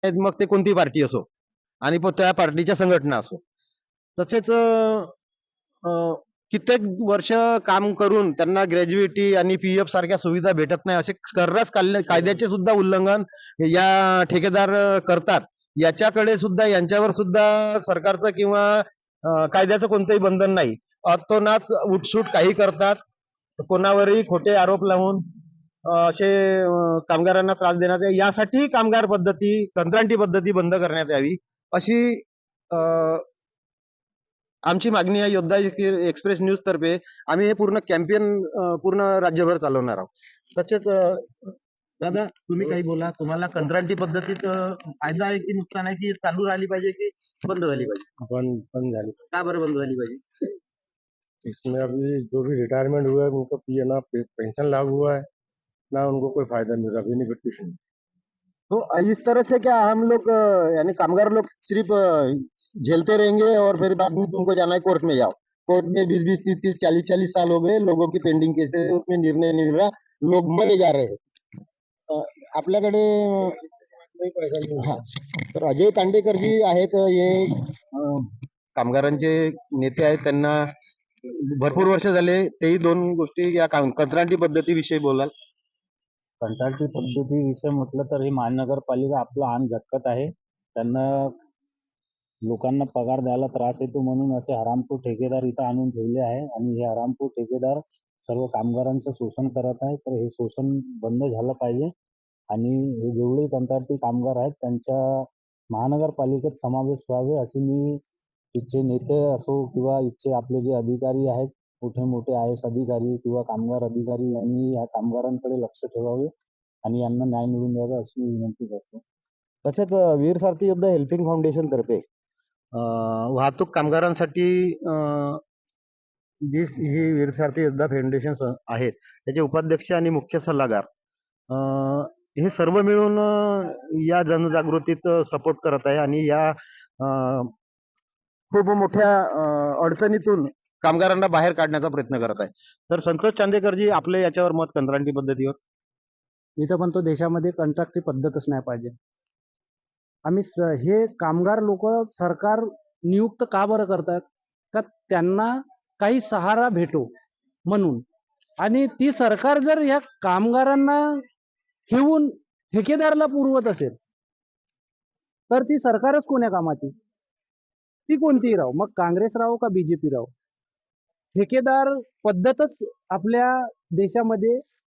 मग ते कोणती पार्टी असो आणि त्या पार्टीच्या संघटना असो. तसेच अ, कित्येक वर्ष काम करून त्यांना ग्रॅज्युइटी आणि पीएफ सारख्या सुविधा भेटत नाही, असे सर्रास कायद्याचे सुद्धा उल्लंघन या ठेकेदार करतात. याच्याकडे सुद्धा, यांच्यावर सुद्धा सरकारचं किंवा कायद्याचं कोणतंही बंधन नाही. अतोनात उठसूट काही करतात, कोणावरही खोटे आरोप लावून असे कामगारांना त्रास देण्यात यावे, यासाठी कामगार पद्धती, कंत्राटी पद्धती बंद करण्यात यावी, अशी अ, आमची मागणी आहे. योद्धा एक्सप्रेस न्यूज तर्फे आम्ही हे पूर्ण कॅम्पेन पूर्ण राज्यभर चालवणार आहोत. तसेच दादा, तुम्ही काही बोला. तुम्हाला कंत्राटी पद्धतीत फायदा आहे की नुकसान आहे, की चालू राहिली पाहिजे की बंद झाली पाहिजे? बंद बंद झाली। का बरं बंद झाली पाहिजे? इसमें अभी जो भी रिटायरमेंट हुआ है उनको ना पेंशन लागू हुआ है, ना उनको कोई फायदा मिल रहा, बेनिफिट कुछ नहीं। तो इस तरह से क्या हम लोग यानी कामगार लोग सिर्फ झेलते रहेंगे और फिर बाद में तुमको जाना है कोर्ट में जाओ? कोर्ट में 20-20, 30-30, 40-40 साल हो गए, लोगों की पेंडिंग केसेस, उसमें निर्णय नहीं मिल रहा, लोग मरे जा रहे हैं. आपल्याकडे हा, तर अजय तांडेकर जी आहेत, हे कामगारांचे नेते आहेत. त्यांना भरपूर वर्ष झाले. तेही दोन गोष्टी या कंत्राटी पद्धतीविषयी बोलाल. कंत्राटी पद्धतीविषयी म्हटलं तर ही महानगरपालिका आपलं आन झटकत आहे. त्यांना लोकांना पगार द्यायला त्रास येतो म्हणून असे हरामखोर ठेकेदार इथं आणून ठेवले आहे आणि हे हरामखोर ठेकेदार सर्व कामगारांचं शोषण करत आहे. तर हे शोषण बंद झालं पाहिजे आणि हे जेवढे कंत्राटी कामगार आहेत त्यांच्या महानगरपालिकेत समावेश व्हावे अशी मी इथचे नेते असो किंवा इथचे आपले जे अधिकारी आहेत, मोठे मोठे आय एस अधिकारी किंवा कामगार अधिकारी यांनी या कामगारांकडे लक्ष ठेवावे आणि यांना न्याय मिळवून द्यावा अशी मी विनंती करतो. तसेच वीर सारथी योद्धा हेल्पिंग फाउंडेशन तर्फे वाहतूक कामगारांसाठी जी ही वीर सारथी योद्धा फाउंडेशन आहेत, त्याचे उपाध्यक्ष आणि मुख्य सल्लागार हे सर्व मिळून या जनजागृतीत सपोर्ट करत आहे आणि या खूप मोठ्या अडचणीतून कामगारांना बाहेर काढण्याचा प्रयत्न करत आहे. तर संतोष चांदेकरजी, आपले याच्यावर मत कंत्राटी पद्धतीवर? मी तर म्हणतो देशामध्ये कंत्राटी पद्धतच नाही पाहिजे. आम्ही हे कामगार लोक सरकार नियुक्त का बरं करतात? का त्यांना काही सहारा भेटो म्हणून. आणि ती सरकार जर या कामगारांना ठेवून ठेकेदाराला पुरवत असेल तर ती सरकारच कोण्या कामाची? ती कोणतीही राहो, मग काँग्रेस राहो का बीजेपी राहो, ठेकेदार पद्धतच आपल्या देशामध्ये